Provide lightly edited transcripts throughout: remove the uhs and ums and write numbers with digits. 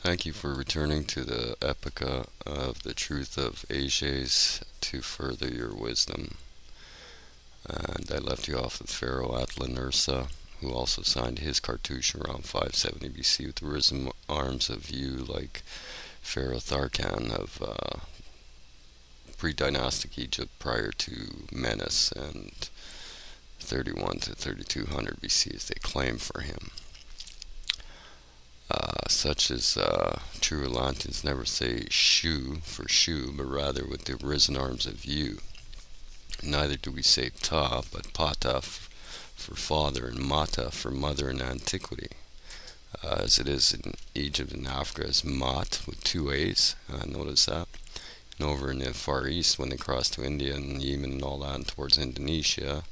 Thank you for returning to the Aepica of the truth of Ajes to further your wisdom. And I left you off with Pharaoh Atla-Nursa, who also signed his cartouche around 570 BC with the risen arms of you like Pharaoh Tharkan of pre-dynastic Egypt prior to Menes and 31 to 3200 BC as they claim for him. Such as true Atlanteans never say shu for shoe, but rather with the risen arms of you. Neither do we say ta, but pata for father and mata for mother in antiquity. As it is in Egypt and Africa as mat with two A's, notice that. And over in the Far East, when they cross to India and Yemen and all that, and towards Indonesia,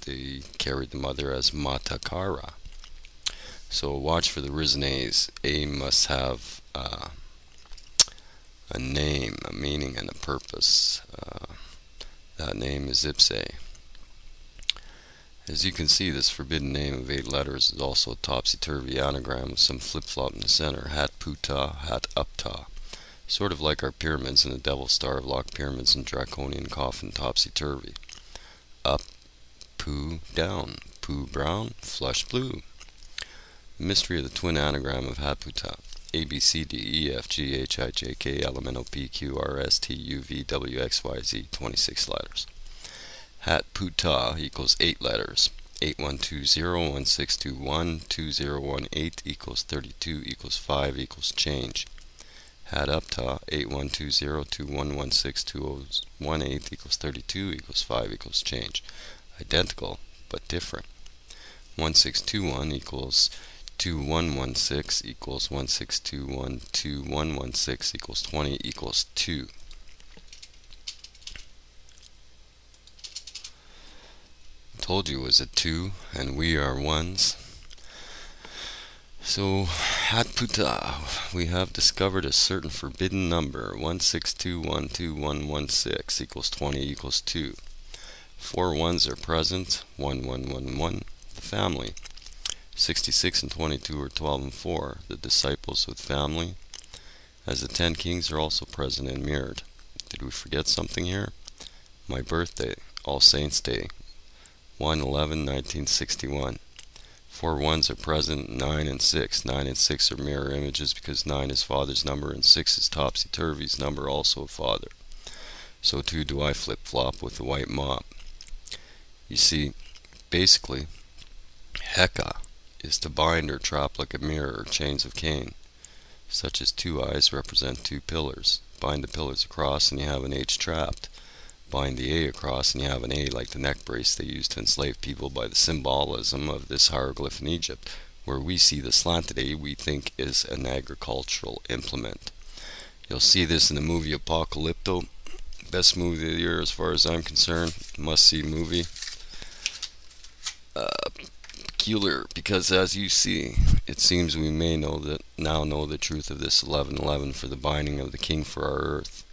they carried the mother as matakara. So watch for the risen A's. A must have a name, a meaning, and a purpose. That name is Ipse. As you can see, this forbidden name of 8 letters is also a topsy-turvy anagram with some flip-flop in the center. Hat puta, hat upta. Sort of like our pyramids and the Devil's Star of Lock pyramids and draconian coffin topsy-turvy. Up, poo, down. Poo brown, flush blue. The mystery of the twin anagram of Haputa. A, B, C, D, E, F, G, H, I, J, K, L, M, N, O, P, Q, R, S, T, U, V, W, X, Y, Z, 26 letters. Hatputa equals 8 letters. 812016212018 equals 32 equals 5 equals change. Hatupta 812021162018 equals 32 equals 5 equals change. Identical but different. 1621 equals 2116 equals 16212116 equals 20 equals 2. Told you it was a 2 and we are ones. So Hatputa, we have discovered a certain forbidden number. 162121116 equals 20 equals 2. 4 ones are present. 1111, the family. 66 and 22 are 12 and 4, the disciples with family, as the 10 kings are also present and mirrored. Did we forget something here? My birthday, All Saints Day, 1/11/1961. 4 ones are present, 9 and 6. 9 and 6 are mirror images because 9 is father's number and 6 is topsy-turvy's number, also a father. So too do I flip-flop with the white mop. You see, basically, Heka is to bind or trap like a mirror or chains of cane, such as 2 eyes represent 2 pillars. Bind the pillars across and you have an H trapped. Bind the A across and you have an A like the neck brace they used to enslave people by the symbolism of this hieroglyph in Egypt, where we see the slanted A we think is an agricultural implement. You'll see this in the movie Apocalypto, best movie of the year as far as I'm concerned, must-see movie. Peculiar, because as you see, it seems we may now know the truth of this 1111 for the binding of the king for our earth.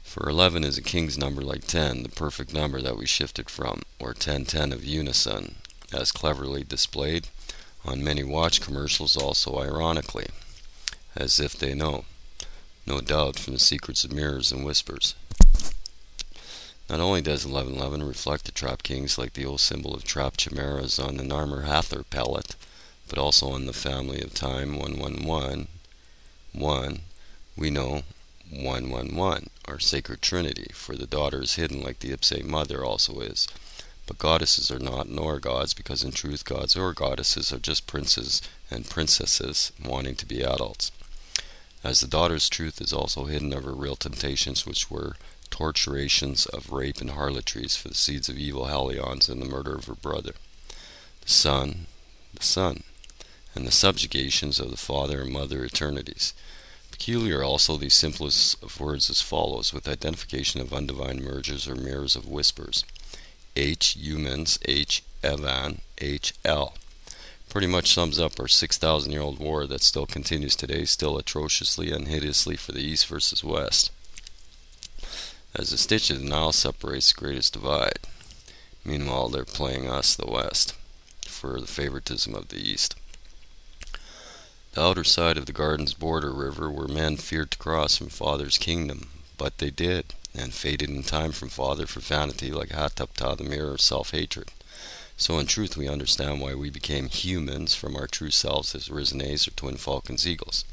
For 11 is a king's number like 10, the perfect number that we shifted from, or 1010 of unison, as cleverly displayed on many watch commercials, also ironically, as if they know, no doubt from the secrets of mirrors and whispers. Not only does 1111 reflect the trap kings like the old symbol of trap chimeras on the Narmer Hathor pellet, but also on the family of time 111, 1, we know 111, our sacred trinity, for the daughter is hidden like the Ipse mother also is. But goddesses are not, nor gods, because in truth gods or goddesses are just princes and princesses wanting to be adults. As the daughter's truth is also hidden of her real temptations, which were torturations of rape and harlotries for the seeds of evil Helions and the murder of her brother. The son, and the subjugations of the father and mother eternities. Peculiar also these simplest of words as follows, with identification of undivine mergers or mirrors of whispers. H, humans, H, Evan, H, L. Pretty much sums up our 6,000-year-old war that still continues today, still atrociously and hideously for the East versus West. As the stitch of the Nile separates the greatest divide. Meanwhile, they're playing us, the West, for the favoritism of the East. The outer side of the garden's border river where men feared to cross from Father's kingdom, but they did, and faded in time from Father for vanity like Hatupta, the mirror of self-hatred. So in truth we understand why we became humans from our true selves as risen Aes or twin falcons eagles.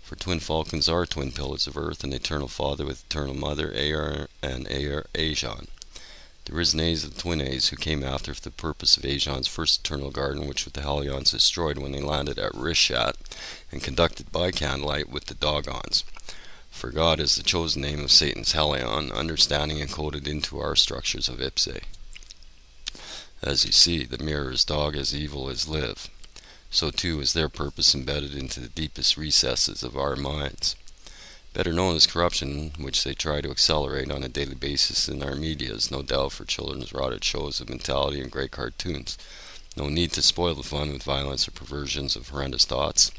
For twin falcons are twin pillars of earth, an eternal father with eternal mother, Aer and Aer Aegon. The risen Aes of the twin Aes who came after for the purpose of Aegon's first eternal garden, which the Hellions destroyed when they landed at Rishat, and conducted by candlelight with the Dogons. For God is the chosen name of Satan's Hellion, understanding encoded into our structures of Ipse. As you see, the mirror is dog as evil as live. So too is their purpose embedded into the deepest recesses of our minds. Better known as corruption, which they try to accelerate on a daily basis in our media, is no doubt for children's rotted shows of mentality and great cartoons. No need to spoil the fun with violence or perversions of horrendous thoughts.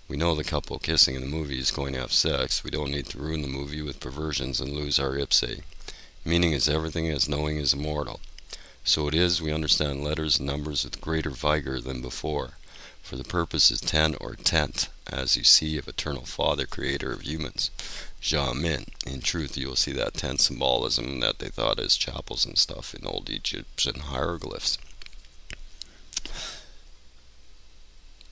We know the couple kissing in the movie is going to have sex. We don't need to ruin the movie with perversions and lose our ipse. Meaning is everything as knowing is immortal. So it is we understand letters and numbers with greater vigor than before. For the purpose is ten or tent, as you see, of eternal Father, creator of humans. Jamin. In truth, you will see that tent symbolism that they thought as chapels and stuff in old Egyptian hieroglyphs.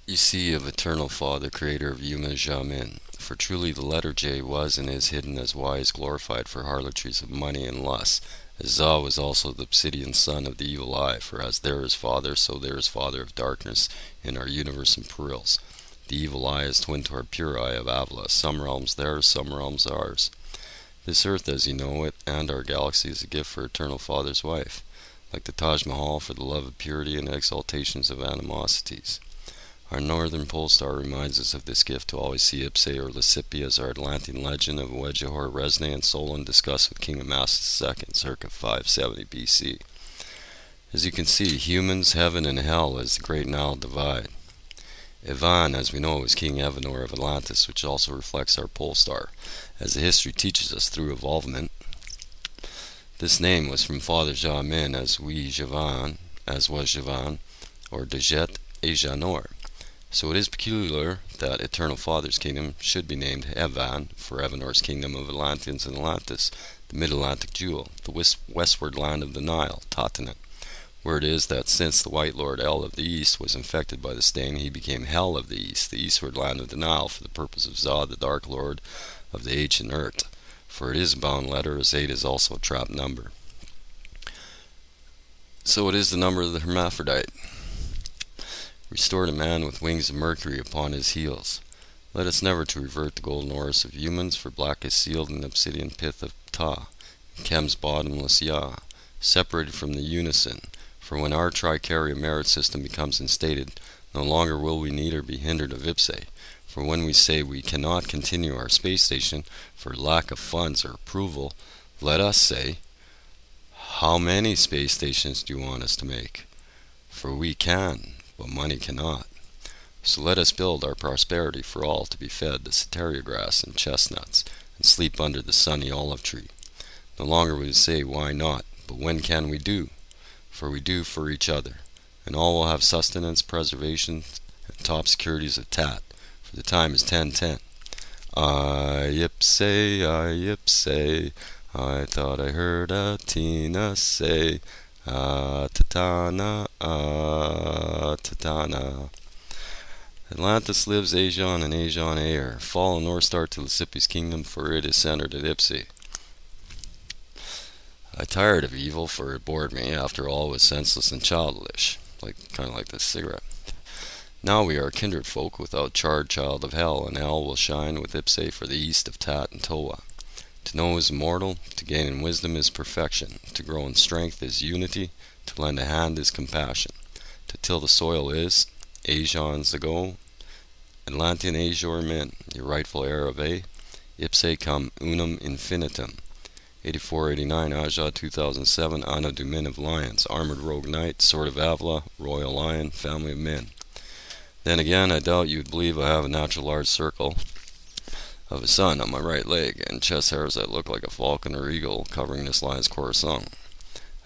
You see, of eternal Father, creator of humans, Jamin. For truly the letter J was and is hidden as Y is glorified for harlotries of money and lust. As Za was also the obsidian son of the evil eye, for as there is father, so there is father of darkness in our universe and perils. The evil eye is twin to our pure eye of Avila, some realms theirs, some realms ours. This earth as you know it, and our galaxy is a gift for eternal Father's wife, like the Taj Mahal for the love of purity and exaltations of animosities. Our northern pole star reminds us of this gift to always see Ipse or Lysippi as our Atlantean legend of Wedjahor Resne and Solon discussed with King Amasis II, circa 570 BC. As you can see, humans, heaven, and hell is the great Nile divide. Ivan, as we know, is King Evanor of Atlantis, which also reflects our pole star, as the history teaches us through evolvement. This name was from Father Jamin as was Javan, or Dejet Ejanor. So it is peculiar that Eternal Father's kingdom should be named Evan, for Evanor's kingdom of Atlanteans and Atlantis, the mid-Atlantic jewel, the westward land of the Nile, Tatanit, where it is that since the White Lord El of the East was infected by the stain, he became Hell of the East, the eastward land of the Nile, for the purpose of Za, the Dark Lord of the ancient earth. For it is a bound letter, as 8 is also a trapped number. So it is the number of the hermaphrodite. Restored a man with wings of mercury upon his heels. Let us never to revert the golden oris of humans, for black is sealed in the obsidian pith of Ptah, and Chem's bottomless Ya, separated from the unison. For when our tricaria merit system becomes instated, no longer will we need or be hindered of ipse. For when we say we cannot continue our space station for lack of funds or approval, let us say, how many space stations do you want us to make? For we can, but money cannot. So let us build our prosperity for all to be fed the soteria grass and chestnuts, and sleep under the sunny olive tree. No longer will we say, why not, but when can we do? For we do for each other, and all will have sustenance, preservation, and top securities of tat, for the time is 10:10. I thought I heard a Tina say, Tatana, Tatana. Atlantis lives Aegon and Aegon Aer. Follow North Star to Lysippi's kingdom, for it is centered at Ipse. I tired of evil, for it bored me. After all, it was senseless and childish, kind of like this cigarette. Now we are kindred folk without charred child of hell, and hell will shine with Ipse for the east of Tat and Toa. To know is immortal, to gain in wisdom is perfection, to grow in strength is unity, to lend a hand is compassion, to till the soil is Aegon's ago, Atlantean Aejor Min, your rightful heir of A, ipse cum unum infinitum. 8489 Aja 2007 Anno Dumin of Lions, Armored Rogue Knight, Sword of Avila, Royal Lion, Family of Min. Then again, I doubt you would believe I have a natural large circle of a sun on my right leg, and chest hairs that look like a falcon or eagle covering this lion's corazon.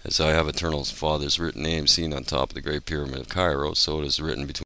As I have Eternal Father's written name seen on top of the Great Pyramid of Cairo, so it is written between